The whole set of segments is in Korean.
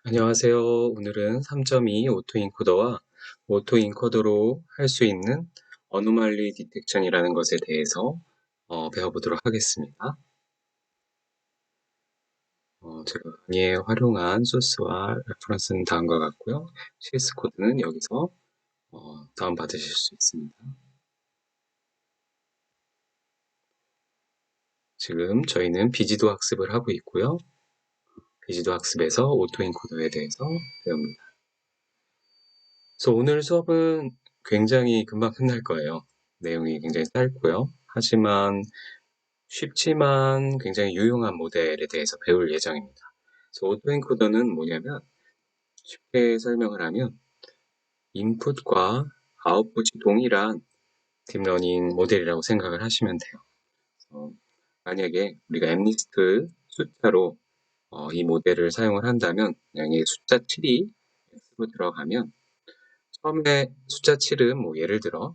안녕하세요. 오늘은 3.2 오토인코더와 오토인코더로 할 수 있는 어노말리 디텍션이라는 것에 대해서 배워보도록 하겠습니다. 제가 강의에 활용한 소스와 레퍼런스는 다음과 같고요. CS 코드는 여기서 다운받으실 수 있습니다. 지금 저희는 비지도 학습을 하고 있고요. 비지도 학습에서 오토인코더에 대해서 배웁니다. 그래서 오늘 수업은 굉장히 금방 끝날 거예요. 내용이 굉장히 짧고요. 하지만 쉽지만 굉장히 유용한 모델에 대해서 배울 예정입니다. 그래서 오토엔코더는 뭐냐면 쉽게 설명을 하면 인풋과 아웃풋이 동일한 딥러닝 모델이라고 생각을 하시면 돼요. 만약에 우리가 엠리스트 숫자로 이 모델을 사용을 한다면 만약에 숫자 7이 X로 들어가면 처음에 숫자 7은 뭐 예를 들어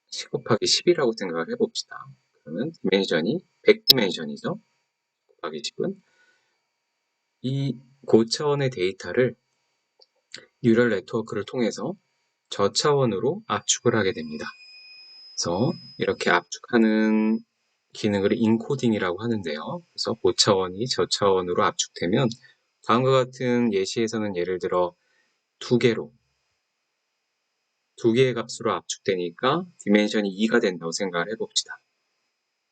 10 곱하기 10이라고 생각을 해봅시다. 그러면 디멘션이 100디멘션이죠. 곱하기 10은 이 고차원의 데이터를 뉴럴 네트워크를 통해서 저차원으로 압축을 하게 됩니다. 그래서 이렇게 압축하는 기능을 인코딩이라고 하는데요. 그래서 고차원이 저차원으로 압축되면 다음과 같은 예시에서는 예를 들어 두 개의 값으로 압축되니까 디멘션이 2가 된다고 생각을 해봅시다.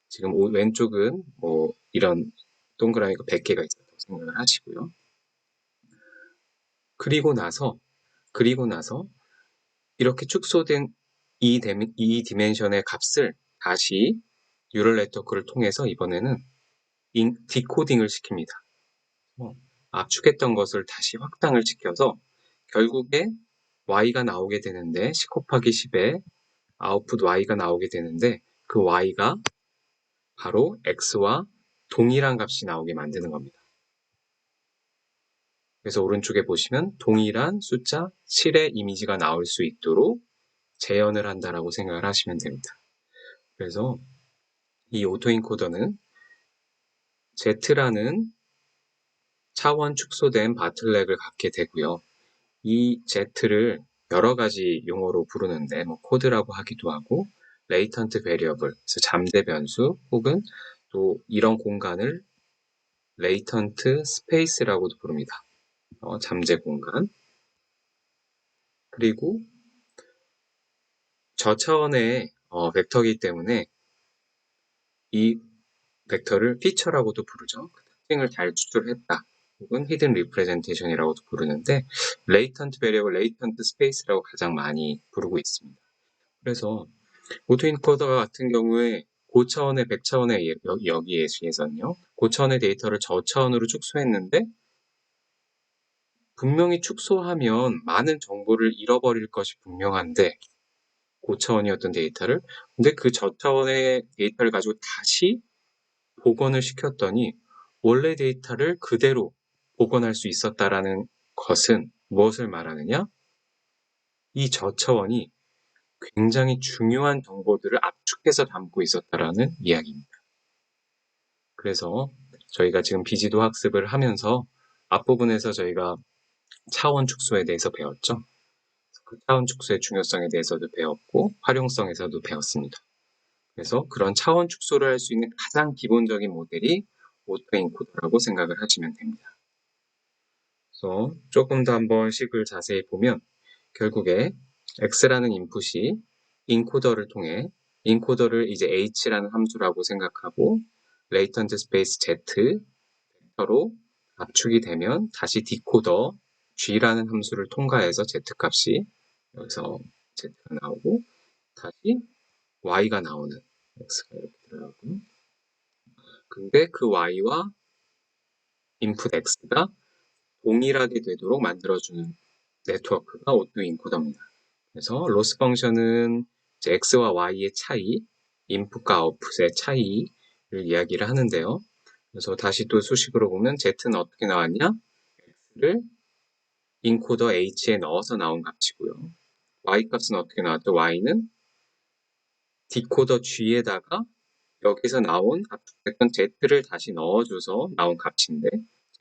지금 왼쪽은 뭐 이런 동그라미가 100개가 있었다고 생각을 하시고요. 그리고 나서 이렇게 축소된 이 디멘션의 값을 다시 뉴럴 네트워크를 통해서 이번에는 디코딩을 시킵니다. 압축했던 것을 다시 확장을 시켜서 결국에 y가 나오게 되는데 10 곱하기 10에 아웃풋 y가 나오게 되는데 그 y가 바로 x와 동일한 값이 나오게 만드는 겁니다. 그래서 오른쪽에 보시면 동일한 숫자 7의 이미지가 나올 수 있도록 재현을 한다라고 생각을 하시면 됩니다. 그래서 이 오토인코더는 Z라는 차원 축소된 바틀렉을 갖게 되고요. 이 Z를 여러 가지 용어로 부르는데 뭐 코드라고 하기도 하고 레이턴트 베리어블, 그래서 잠재 변수 혹은 또 이런 공간을 레이턴트 스페이스라고도 부릅니다. 잠재 공간. 그리고 저차원의 벡터이기 때문에 이 벡터를 피처라고도 부르죠. 그 특징을 잘 추출했다. 혹은 히든 리프레젠테이션이라고도 부르는데 레이턴트 베리어블, 레이턴트 스페이스라고 가장 많이 부르고 있습니다. 그래서 오토인코더 같은 경우에 고차원의 100차원의 여기에서는요. 고차원의 데이터를 저차원으로 축소했는데 분명히 축소하면 많은 정보를 잃어버릴 것이 분명한데 고차원이었던 데이터를 근데 그 저차원의 데이터를 가지고 다시 복원을 시켰더니 원래 데이터를 그대로 복원할 수 있었다라는 것은 무엇을 말하느냐? 이 저차원이 굉장히 중요한 정보들을 압축해서 담고 있었다라는 이야기입니다. 그래서 저희가 지금 비지도 학습을 하면서 앞부분에서 저희가 차원 축소에 대해서 배웠죠. 그 차원 축소의 중요성에 대해서도 배웠고 활용성에서도 배웠습니다. 그래서 그런 차원 축소를 할 수 있는 가장 기본적인 모델이 오토인코더라고 생각을 하시면 됩니다. 그래서 조금 더 한번 식을 자세히 보면 결국에 X라는 인풋이 인코더를 통해 인코더를 이제 H라는 함수라고 생각하고 레이턴트 스페이스 Z 벡터로 압축이 되면 다시 디코더 G라는 함수를 통과해서 Z 값이 여기서 Z가 나오고 다시 Y가 나오는 X가 이렇게 들어가고 근데 그 Y와 인풋 X가 동일하게 되도록 만들어주는 네트워크가 오토인코더입니다. 그래서 로스 펑션은 X와 Y의 차이, 인풋과 아웃풋의 차이를 이야기를 하는데요. 그래서 다시 또 수식으로 보면 Z는 어떻게 나왔냐? X를 인코더 H에 넣어서 나온 값이고요. Y 값은 어떻게 나왔죠? Y는 디코더 G에다가 여기서 나온 압축됐던 Z를 다시 넣어줘서 나온 값인데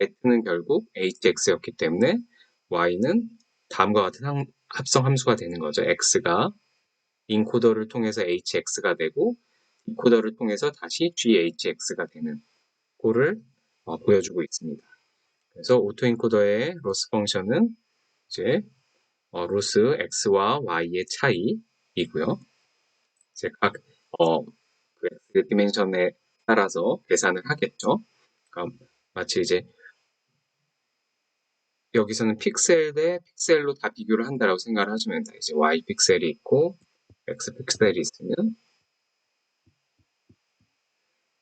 z는 결국 hx였기 때문에 y는 다음과 같은 합성 함수가 되는 거죠. x가 인코더를 통해서 hx가 되고 디코더를 통해서 다시 ghx가 되는 거를 보여주고 있습니다. 그래서 오토인코더의 로스 펑션은 이제 로스 x와 y의 차이이고요. 이제 각 그 디멘션에 따라서 계산을 하겠죠. 그러니까 마치 이제 여기서는 픽셀 대 픽셀로 다 비교를 한다라고 생각을 하시면 됩니다. 이제 y 픽셀이 있고 x 픽셀이 있으면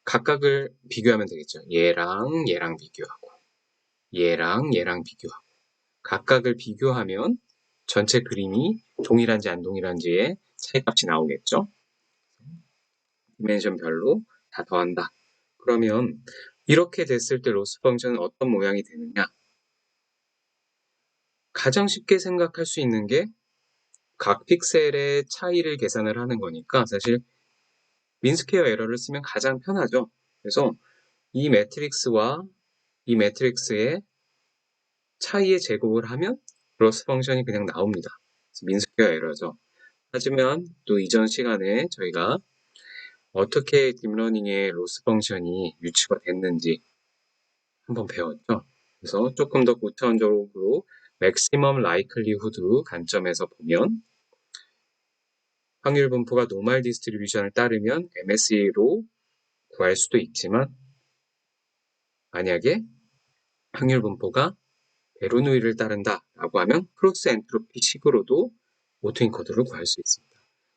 각각을 비교하면 되겠죠. 얘랑 얘랑 비교하고 얘랑 얘랑 비교하고 각각을 비교하면 전체 그림이 동일한지 안 동일한지의 차이값이 나오겠죠. 디멘션별로 다 더한다. 그러면 이렇게 됐을 때 로스 펑션은 어떤 모양이 되느냐? 가장 쉽게 생각할 수 있는 게 각 픽셀의 차이를 계산을 하는 거니까 사실 민스퀘어 에러를 쓰면 가장 편하죠. 그래서 이 매트릭스와 이 매트릭스의 차이의 제곱을 하면 로스 펑션이 그냥 나옵니다. 민스퀘어 에러죠. 하지만 또 이전 시간에 저희가 어떻게 딥러닝의 로스 펑션이 유추가 됐는지 한번 배웠죠. 그래서 조금 더 고차원적으로 맥시멈 라이클리후드 관점에서 보면 확률 분포가 노멀 디스트리뷰션을 따르면 MSE로 구할 수도 있지만 만약에 확률 분포가 베르누이를 따른다라고 하면 크로스 엔트로피 식으로도 오토인코더를 구할 수 있습니다.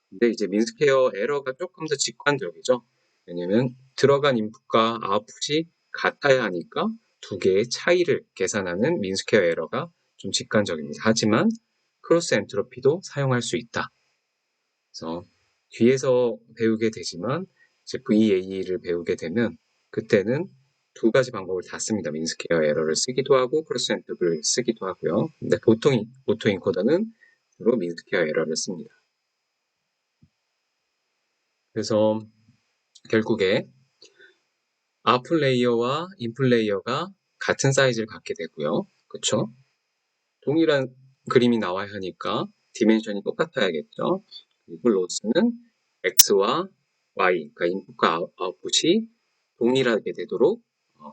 근데 이제 민스퀘어 에러가 조금 더 직관적이죠. 왜냐면 들어간 인풋과 아웃풋이 같아야 하니까 두 개의 차이를 계산하는 민스퀘어 에러가 좀 직관적입니다. 하지만 크로스 엔트로피도 사용할 수 있다. 그래서 뒤에서 배우게 되지만 이제 VAE를 배우게 되면 그때는 두 가지 방법을 다 씁니다. 민스퀘어 에러를 쓰기도 하고 크로스 엔트로피를 쓰기도 하고요. 근데 보통 오토인코더는 주로 민스퀘어 에러를 씁니다. 그래서 결국에 아웃풋 레이어와 인풋 레이어가 같은 사이즈를 갖게 되고요. 그쵸? 동일한 그림이 나와야 하니까 디멘션이 똑같아야겠죠. 그리고 로스는 x와 y, 그러니까 인풋과 아웃풋이 동일하게 되도록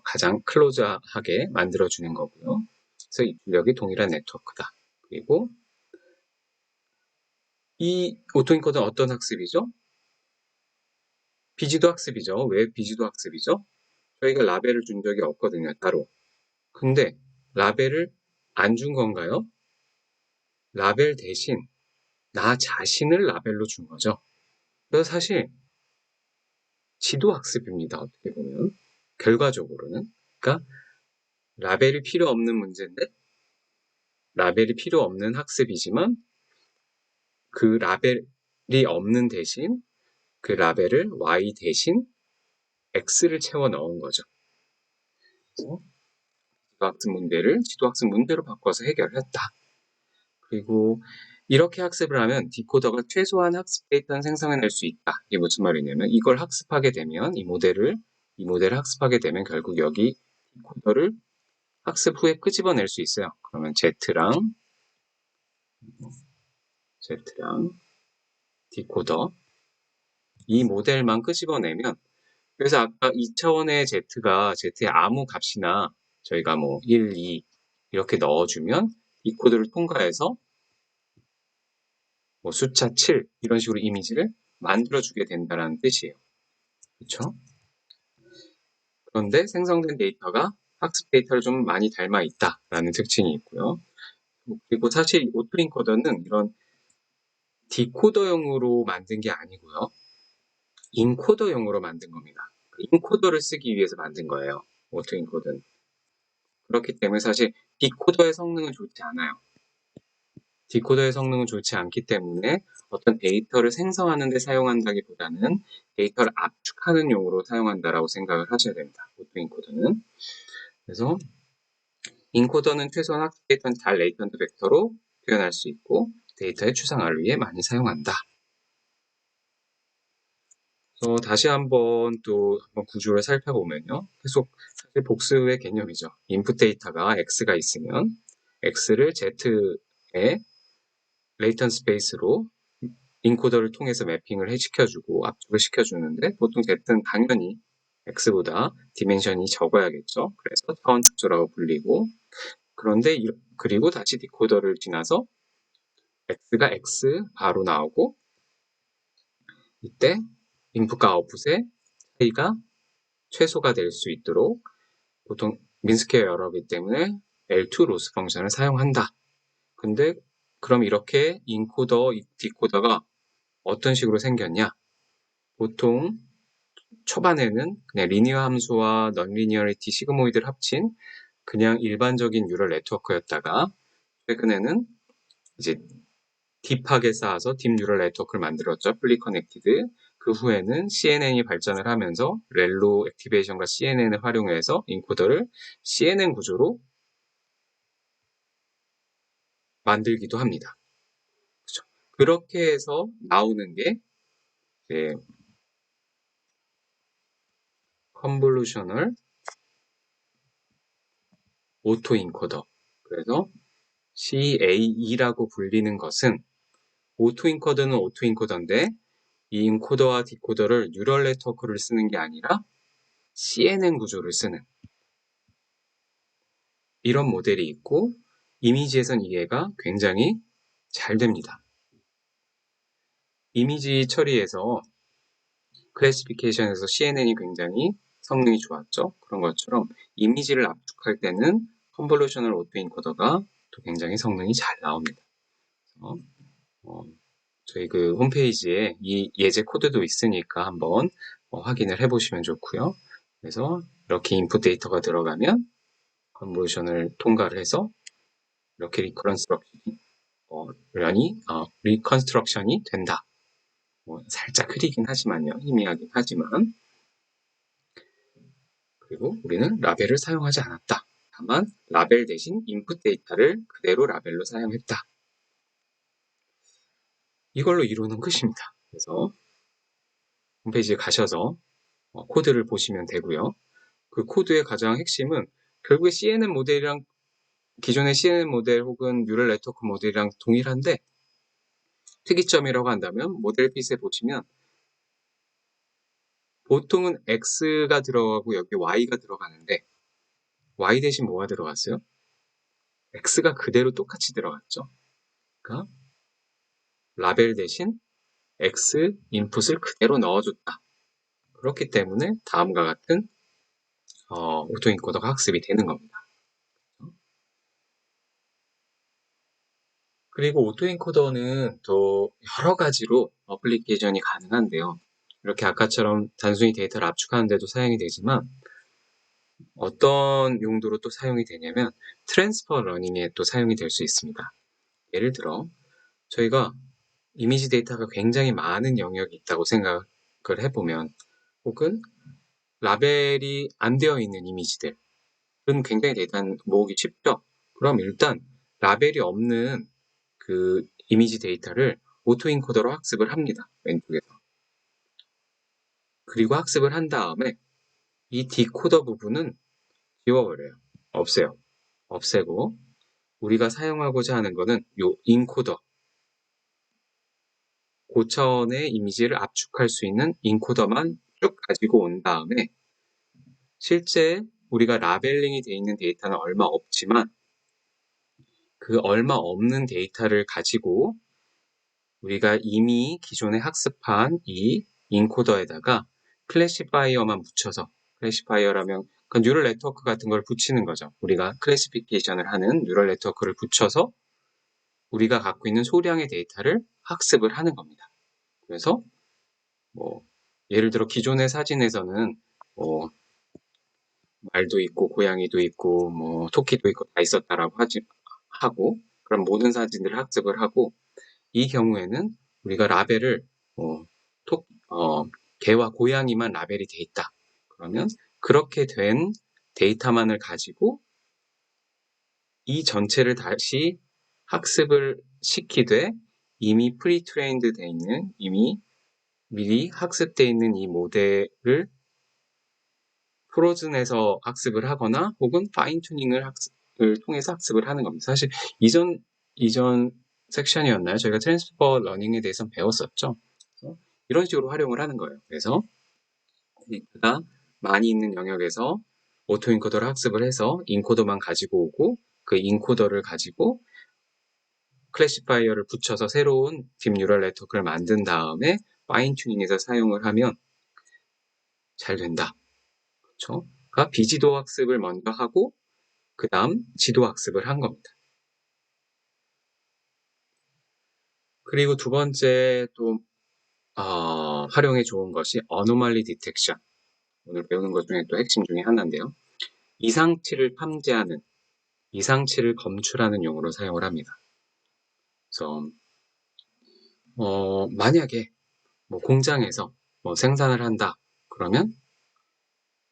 가장 클로즈하게 만들어주는 거고요. 그래서 입출력이 동일한 네트워크다. 그리고 이 오토인코더는 어떤 학습이죠? 비지도 학습이죠. 왜 비지도 학습이죠? 저희가 라벨을 준 적이 없거든요, 따로. 근데 라벨을 안 준 건가요? 라벨 대신 나 자신을 라벨로 준 거죠. 그래서 사실 지도 학습입니다, 어떻게 보면. 결과적으로는. 그러니까 라벨이 필요 없는 문제인데 라벨이 필요 없는 학습이지만 그 라벨이 없는 대신 그 라벨을 y 대신 x를 채워 넣은 거죠. 그래서 지도학습 문제를 지도학습 문제로 바꿔서 해결했다. 그리고 이렇게 학습을 하면 디코더가 최소한 학습 데이터는 생성해낼 수 있다. 이게 무슨 말이냐면 이걸 학습하게 되면 이 모델을 학습하게 되면 결국 여기 디코더를 학습 후에 끄집어낼 수 있어요. 그러면 Z랑 디코더 이 모델만 끄집어내면 그래서 아까 2차원의 Z의 아무 값이나 저희가 뭐 1, 2 이렇게 넣어주면 디코더를 통과해서 뭐 숫자 7 이런 식으로 이미지를 만들어주게 된다는 뜻이에요. 그렇죠? 그런데 생성된 데이터가 학습 데이터를 좀 많이 닮아 있다라는 특징이 있고요. 그리고 사실 오토인코더는 이런 디코더용으로 만든 게 아니고요. 인코더용으로 만든 겁니다. 인코더를 쓰기 위해서 만든 거예요. 오토인코더는. 그렇기 때문에 사실 디코더의 성능은 좋지 않아요. 디코더의 성능은 좋지 않기 때문에 어떤 데이터를 생성하는 데 사용한다기보다는 데이터를 압축하는 용으로 사용한다라고 생각을 하셔야 됩니다. 오토인코더는. 그래서 인코더는 최소한 학습 데이터는 잘 레이턴트 벡터로 표현할 수 있고 데이터의 추상화를 위해 많이 사용한다. 다시 한번 구조를 살펴보면요. 계속 사실 복수의 개념이죠. 인풋 데이터가 X가 있으면 X를 Z의 레이턴 스페이스로 인코더를 통해서 매핑을 시켜주고 압축을 시켜주는데 보통 Z는 당연히 X보다 디멘션이 적어야겠죠. 그래서 차원 축소라고 불리고 그런데 그리고 다시 디코더를 지나서 X가 X 바로 나오고 이때 인풋과 아웃풋의 차이가 최소가 될 수 있도록 보통 민스퀘어 에러이기 때문에 L2 로스 펑션을 사용한다. 근데 그럼 이렇게 인코더, 디코더가 어떤 식으로 생겼냐? 보통 초반에는 그냥 리니어 함수와 넌리니어리티 시그모이드를 합친 그냥 일반적인 뉴럴 네트워크였다가 최근에는 이제 딥하게 쌓아서 딥 뉴럴 네트워크를 만들었죠. 풀리 커넥티드. 그 후에는 CNN이 발전을 하면서 렐로 액티베이션과 CNN을 활용해서 인코더를 CNN 구조로 만들기도 합니다. 그렇죠? 그렇게 해서 나오는 게 이제 컨볼루셔널 오토 인코더. 그래서 CAE라고 불리는 것은 오토 인코더는 오토 인코더인데 이 인코더와 디코더를 뉴럴 네트워크를 쓰는 게 아니라 CNN 구조를 쓰는 이런 모델이 있고 이미지에선 이해가 굉장히 잘 됩니다. 이미지 처리에서 클래시피케이션에서 CNN이 굉장히 성능이 좋았죠. 그런 것처럼 이미지를 압축할 때는 컨볼루셔널 오토인코더가 또 굉장히 성능이 잘 나옵니다. 저희 그 홈페이지에 이 예제 코드도 있으니까 한번 확인을 해보시면 좋고요. 그래서 이렇게 인풋 데이터가 들어가면 컨볼루션을 통과를 해서 이렇게 리컨스트럭션이 된다. 살짝 흐리긴 하지만요. 희미하긴 하지만 그리고 우리는 라벨을 사용하지 않았다. 다만 라벨 대신 인풋 데이터를 그대로 라벨로 사용했다. 이걸로 이루는 끝입니다. 그래서 홈페이지에 가셔서 코드를 보시면 되고요. 그 코드의 가장 핵심은 결국에 CNN 모델이랑 기존의 CNN 모델 혹은 뉴럴 네트워크 모델이랑 동일한데 특이점이라고 한다면 모델 핏에 보시면 보통은 X가 들어가고 여기 Y가 들어가는데 Y 대신 뭐가 들어갔어요? X가 그대로 똑같이 들어갔죠. 그러니까 라벨 대신 X 인풋을 그대로 넣어줬다. 그렇기 때문에 다음과 같은 오토인코더가 학습이 되는 겁니다. 그리고 오토인코더는 또 여러 가지로 어플리케이션이 가능한데요. 이렇게 아까처럼 단순히 데이터를 압축하는 데도 사용이 되지만 어떤 용도로 또 사용이 되냐면 트랜스퍼 러닝에 또 사용이 될 수 있습니다. 예를 들어 저희가 이미지 데이터가 굉장히 많은 영역이 있다고 생각을 해보면 혹은 라벨이 안 되어 있는 이미지들은 굉장히 데이터는 모으기 쉽죠. 그럼 일단 라벨이 없는 그 이미지 데이터를 오토인코더로 학습을 합니다. 왼쪽에서. 그리고 학습을 한 다음에 이 디코더 부분은 지워버려요. 없애요. 없애고 우리가 사용하고자 하는 거는 요 인코더, 고차원의 이미지를 압축할 수 있는 인코더만 쭉 가지고 온 다음에 실제 우리가 라벨링이 되어 있는 데이터는 얼마 없지만 그 얼마 없는 데이터를 가지고 우리가 이미 기존에 학습한 이 인코더에다가 클래시파이어만 붙여서 클래시파이어라면 그 뉴럴 네트워크 같은 걸 붙이는 거죠. 우리가 클래시피케이션을 하는 뉴럴 네트워크를 붙여서 우리가 갖고 있는 소량의 데이터를 학습을 하는 겁니다. 그래서 뭐 예를 들어 기존의 사진에서는 뭐 말도 있고 고양이도 있고 뭐 토끼도 있고 다 있었다라고 하고 그럼 모든 사진들을 학습을 하고 이 경우에는 우리가 라벨을 어, 개와 고양이만 라벨이 돼 있다. 그러면 그렇게 된 데이터만을 가지고 이 전체를 다시 학습을 시키되 이미 프리트레인드 돼 있는 이미 미리 학습되어 있는 이 모델을 프로즌에서 학습을 하거나 혹은 파인 튜닝을 통해서 학습을 하는 겁니다. 사실 이전 섹션이었나요? 저희가 트랜스퍼 러닝에 대해서 배웠었죠. 이런 식으로 활용을 하는 거예요. 그래서 데이터가 많이 있는 영역에서 오토인코더를 학습을 해서 인코더만 가지고 오고 그 인코더를 가지고 클래시파이어를 붙여서 새로운 딥뉴럴 네트워크를 만든 다음에 파인 튜닝해서 사용을 하면 잘 된다. 그렇죠? 그러니까 비지도 학습을 먼저 하고 그 다음 지도 학습을 한 겁니다. 그리고 두 번째 또 활용에 좋은 것이 어노말리 디텍션. 오늘 배우는 것 중에 또 핵심 중에 하나인데요. 이상치를 탐지하는, 이상치를 검출하는 용으로 사용을 합니다. 그래서 만약에 뭐 공장에서 뭐 생산을 한다 그러면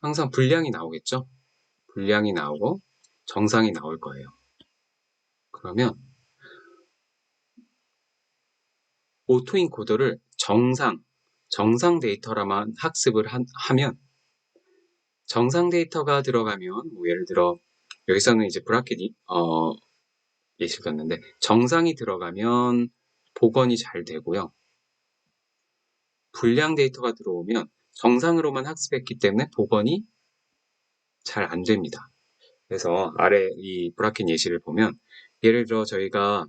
항상 불량이 나오겠죠. 불량이 나오고 정상이 나올 거예요. 그러면 오토인코더를 정상 데이터라만 학습을 하면 정상 데이터가 들어가면 뭐 예를 들어 여기서는 이제 브라켓이 예시를 뒀는데 정상이 들어가면 복원이 잘 되고요. 불량 데이터가 들어오면 정상으로만 학습했기 때문에 복원이 잘 안 됩니다. 그래서 아래 이 브라켓 예시를 보면 예를 들어 저희가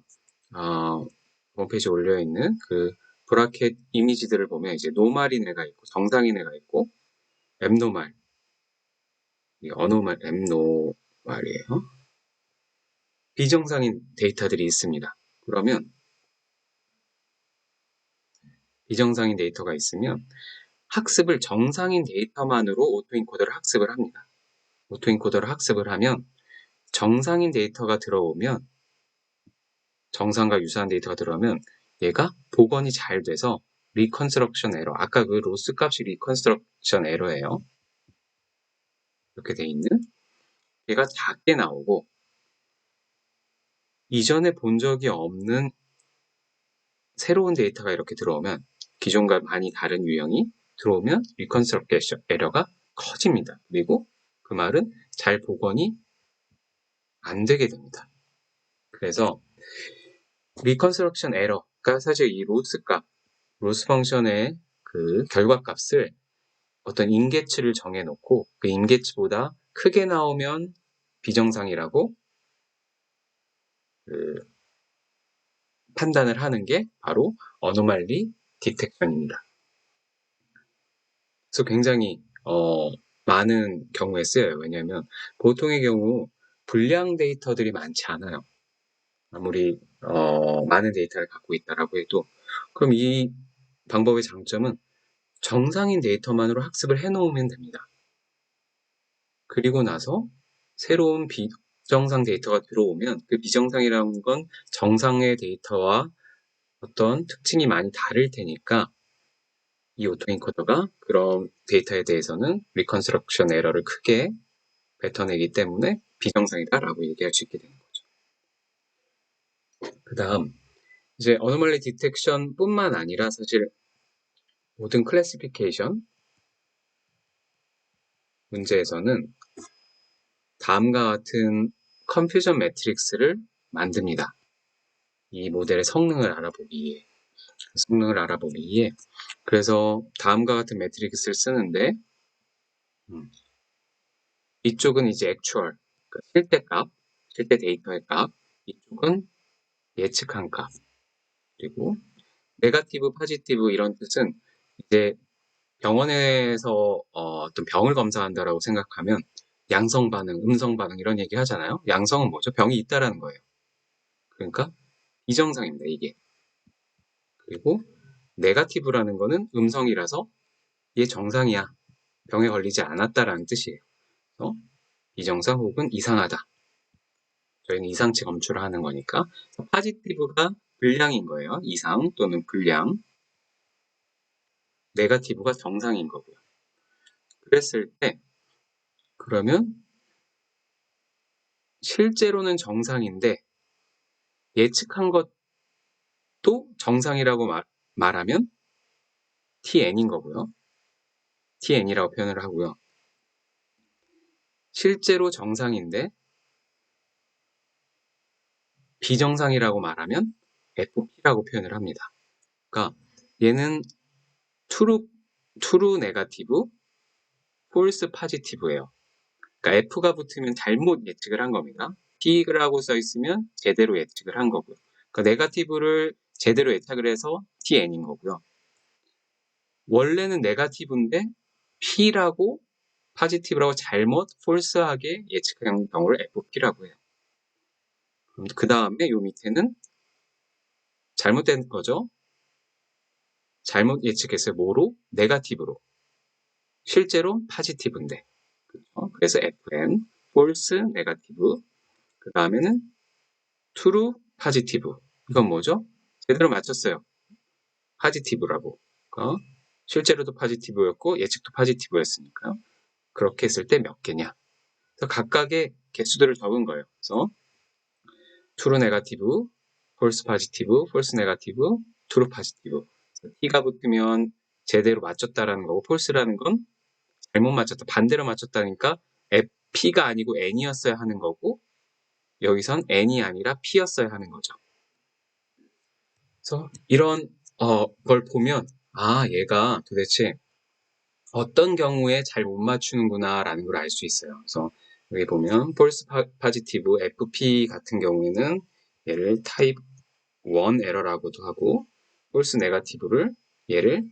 홈페이지에 올려있는 그 브라켓 이미지들을 보면 이제 노말인 애가 있고 정상인 애가 있고 앱노말, 어노말, 앱노말이에요. 비정상인 데이터들이 있습니다. 그러면 비정상인 데이터가 있으면 학습을 정상인 데이터만으로 오토인코더를 학습을 합니다. 오토인코더를 학습을 하면 정상인 데이터가 들어오면 정상과 유사한 데이터가 들어오면 얘가 복원이 잘 돼서 리컨스트럭션 에러, 아까 그 로스 값이 리컨스트럭션 에러예요. 이렇게 돼 있는 얘가 작게 나오고 이전에 본 적이 없는 새로운 데이터가 이렇게 들어오면 기존과 많이 다른 유형이 들어오면 리컨스트럭션 에러가 커집니다. 그리고 그 말은 잘 복원이 안 되게 됩니다. 그래서 리컨스트럭션 에러가 사실 이 로스 값, 로스 펑션의 그 결과값을 어떤 임계치를 정해놓고 그 임계치보다 크게 나오면 비정상이라고 그 판단을 하는 게 바로 어노말리 디텍션입니다. 그래서 굉장히 많은 경우에 쓰여요. 왜냐하면 보통의 경우 불량 데이터들이 많지 않아요. 아무리 많은 데이터를 갖고 있다라고 해도 그럼 이 방법의 장점은 정상인 데이터만으로 학습을 해놓으면 됩니다. 그리고 나서 새로운 비정상 데이터가 들어오면 그 비정상이라는 건 정상의 데이터와 어떤 특징이 많이 다를 테니까 이 오토인코더가 그런 데이터에 대해서는 리컨스트럭션 에러를 크게 뱉어내기 때문에 비정상이다라고 얘기할 수 있게 되는 거죠. 그 다음 이제 어노멀리 디텍션 뿐만 아니라 사실 모든 클래시피케이션 문제에서는 다음과 같은 컴퓨전 매트릭스를 만듭니다. 이 모델의 성능을 알아보기 위해 그래서 다음과 같은 매트릭스를 쓰는데 이쪽은 이제 액추얼, 그러니까 실제 데이터의 값, 이쪽은 예측한 값, 그리고 네거티브, 포지티브 이런 뜻은 이제 병원에서 어떤 병을 검사한다라고 생각하면 양성 반응, 음성 반응 이런 얘기 하잖아요. 양성은 뭐죠? 병이 있다라는 거예요. 그러니까 이정상입니다, 이게. 그리고 네거티브라는 거는 음성이라서 얘 정상이야. 병에 걸리지 않았다라는 뜻이에요. 그래서 비정상 혹은 이상하다. 저희는 이상치 검출을 하는 거니까 포지티브가 불량인 거예요. 이상 또는 불량. 네거티브가 정상인 거고요. 그랬을 때 그러면 실제로는 정상인데 예측한 것도 정상이라고 말하면 tn인 거고요. tn이라고 표현을 하고요. 실제로 정상인데 비정상이라고 말하면 fp라고 표현을 합니다. 그러니까 얘는 true 네거티브, false positive예요. 그러니까 F가 붙으면 잘못 예측을 한 겁니다. P라고 써 있으면 제대로 예측을 한 거고요. 그러니까 네거티브를 제대로 예측을 해서 TN인 거고요. 원래는 네거티브인데 P라고 포지티브라고 잘못 false하게 예측한 경우를 FP라고 해요. 그 다음에 요 밑에는 잘못된 거죠. 잘못 예측했어요. 뭐로? 네거티브로. 실제로 포지티브인데. 그렇죠? 그래서 FN, false, 네거티브. 그 다음에는 true, positive. 이건 뭐죠? 제대로 맞췄어요. positive라고. 실제로도 positive였고 예측도 positive였으니까요. 그렇게 했을 때 몇 개냐? 그래서 각각의 개수들을 적은 거예요. 그래서 true negative, false positive, false negative, true positive. t가 붙으면 제대로 맞췄다라는 거고 false라는 건 잘못 맞췄다, 반대로 맞췄다니까 P가 아니고 N이었어야 하는 거고 여기선 N이 아니라 P였어야 하는 거죠. 그래서 이런 걸 보면 얘가 도대체 어떤 경우에 잘 못 맞추는구나 라는 걸 알 수 있어요. 그래서 여기 보면 false positive FP 같은 경우에는 얘를 type 1 에러라고도 하고 false negative를 얘를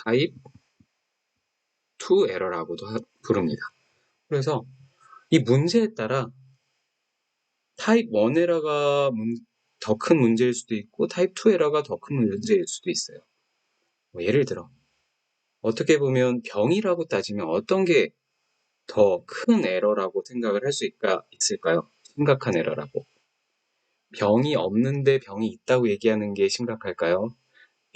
type 2 에러라고도 부릅니다. 그래서 이 문제에 따라 타입 1 에러가 더 큰 문제일 수도 있고 타입 2 에러가 더 큰 문제일 수도 있어요. 예를 들어 어떻게 보면 병이라고 따지면 어떤 게 더 큰 에러라고 생각을 할 수 있을까요? 심각한 에러라고. 병이 없는데 병이 있다고 얘기하는 게 심각할까요?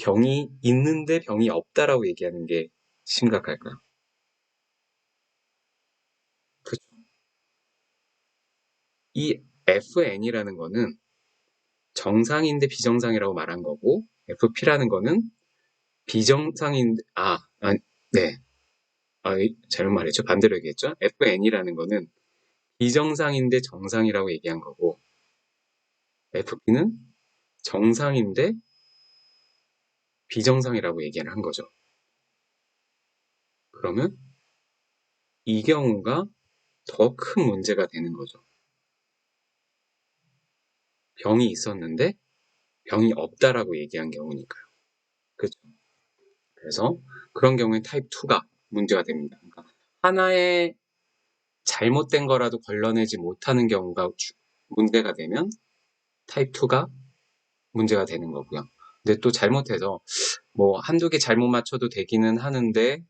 병이 있는데 병이 없다라고 얘기하는 게 심각할까요? 그렇죠. 이 FN이라는 거는 정상인데 비정상이라고 말한 거고 FP라는 거는 비정상인데 네. 잘못 말했죠. 반대로 얘기했죠. FN이라는 거는 비정상인데 정상이라고 얘기한 거고 FP는 정상인데 비정상이라고 얘기를 한 거죠. 그러면 이 경우가 더 큰 문제가 되는 거죠. 병이 있었는데 병이 없다라고 얘기한 경우니까요. 그렇죠? 그래서 그런 경우에 타입 2가 문제가 됩니다. 그러니까 하나의 잘못된 거라도 걸러내지 못하는 경우가 문제가 되면 타입 2가 문제가 되는 거고요. 근데 또 잘못해서 뭐 한두 개 잘못 맞춰도 되기는 하는데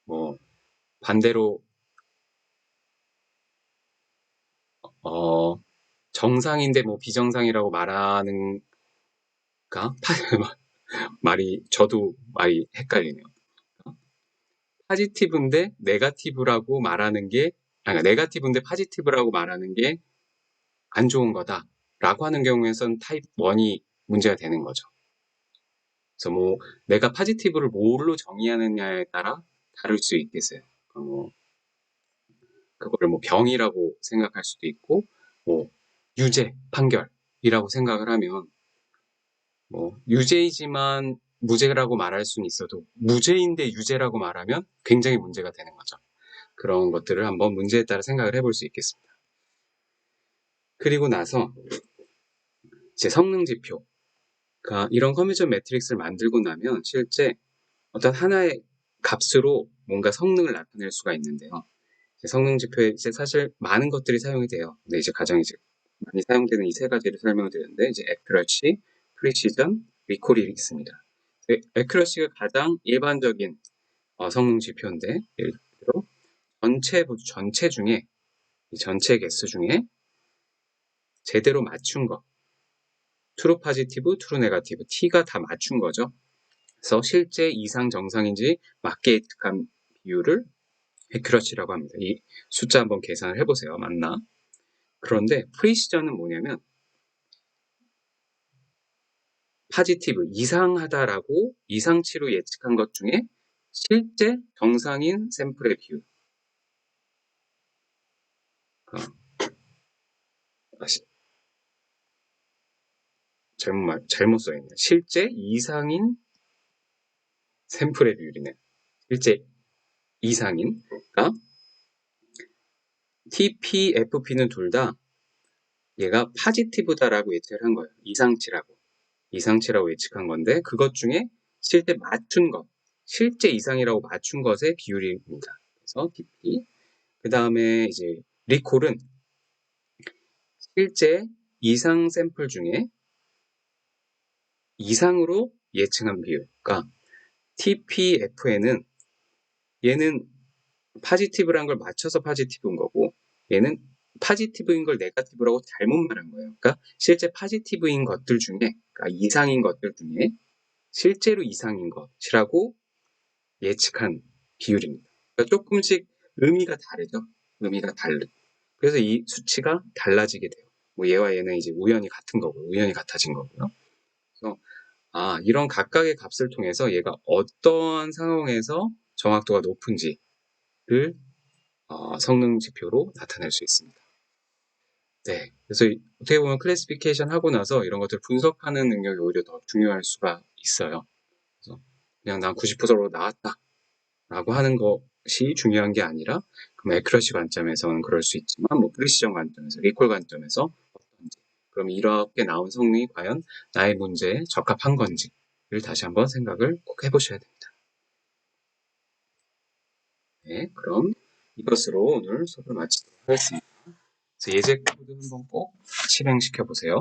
뭐 반대로 정상인데 뭐 비정상이라고 말하는가? 저도 말이 헷갈리네요. 파지티브인데 네거티브라고 말하는 게 네거티브인데 파지티브라고 말하는 게 안 좋은 거다라고 하는 경우에선 타입 1이 문제가 되는 거죠. 그래서 뭐 내가 파지티브를 뭘로 정의하느냐에 따라 다를 수 있겠어요. 그거를 뭐 병이라고 생각할 수도 있고 뭐 유죄 판결이라고 생각을 하면 뭐 유죄이지만 무죄라고 말할 수는 있어도 무죄인데 유죄라고 말하면 굉장히 문제가 되는 거죠. 그런 것들을 한번 문제에 따라 생각을 해볼 수 있겠습니다. 그리고 나서 이제 성능 지표. 그러니까 이런 커뮤니케이션 매트릭스를 만들고 나면 실제 어떤 하나의 값으로 뭔가 성능을 나타낼 수가 있는데요. 성능 지표에 이제 사실 많은 것들이 사용이 돼요. 근데 이제 가장 이제 많이 사용되는 이 세 가지를 설명을 드렸는데 이제 accuracy, precision, recall이 있습니다. accuracy가 가장 일반적인 성능 지표인데 예를 들어 전체 중에 이 전체 개수 중에 제대로 맞춘 거 true positive, true negative, t가 다 맞춘 거죠. 그래서 실제 이상 정상인지 맞게 예측한 비율을 accuracy라고 합니다. 이 숫자 한번 계산을 해보세요. 맞나? 그런데 프리시전은 뭐냐면 파지티브, 이상하다라고 이상치로 예측한 것 중에 실제 정상인 샘플의 비율. 잘못 써있네. 실제 이상인 샘플의 비율이네. 실제 이상인. 그러니까 TP, FP는 둘 다 얘가 파지티브다라고 예측을 한 거예요. 이상치라고 예측한 건데 그것 중에 실제 맞춘 것, 실제 이상이라고 맞춘 것의 비율입니다. 그래서 TP. 그 다음에 이제 리콜은 실제 이상 샘플 중에 이상으로 예측한 비율. 그러니까 TPFN은 얘는 파지티브란 걸 맞춰서 파지티브인 거고 얘는 파지티브인 걸 네거티브라고 잘못 말한 거예요. 그러니까 실제 파지티브인 것들 중에, 그러니까 이상인 것들 중에 실제로 이상인 것이라고 예측한 비율입니다. 그러니까 조금씩 의미가 다르죠. 의미가 다르. 그래서 이 수치가 달라지게 돼요. 뭐 얘와 얘는 이제 우연히 같은 거고, 우연히 같아진 거고요. 그래서 이런 각각의 값을 통해서 얘가 어떠한 상황에서 정확도가 높은지를 성능 지표로 나타낼 수 있습니다. 네, 그래서 어떻게 보면 클래시피케이션 하고 나서 이런 것들 분석하는 능력이 오히려 더 중요할 수가 있어요. 그래서 그냥 난 90%로 나왔다 라고 하는 것이 중요한 게 아니라 그럼 애큐러시 관점에서는 그럴 수 있지만 뭐 프리시전 관점에서, 리콜 관점에서 어떤지, 그럼 이렇게 나온 성능이 과연 나의 문제에 적합한 건지를 다시 한번 생각을 꼭 해보셔야 됩니다. 네, 그럼 이것으로 오늘 수업을 마치도록 하겠습니다. 그래서 예제 코드 한번 꼭 실행시켜 보세요.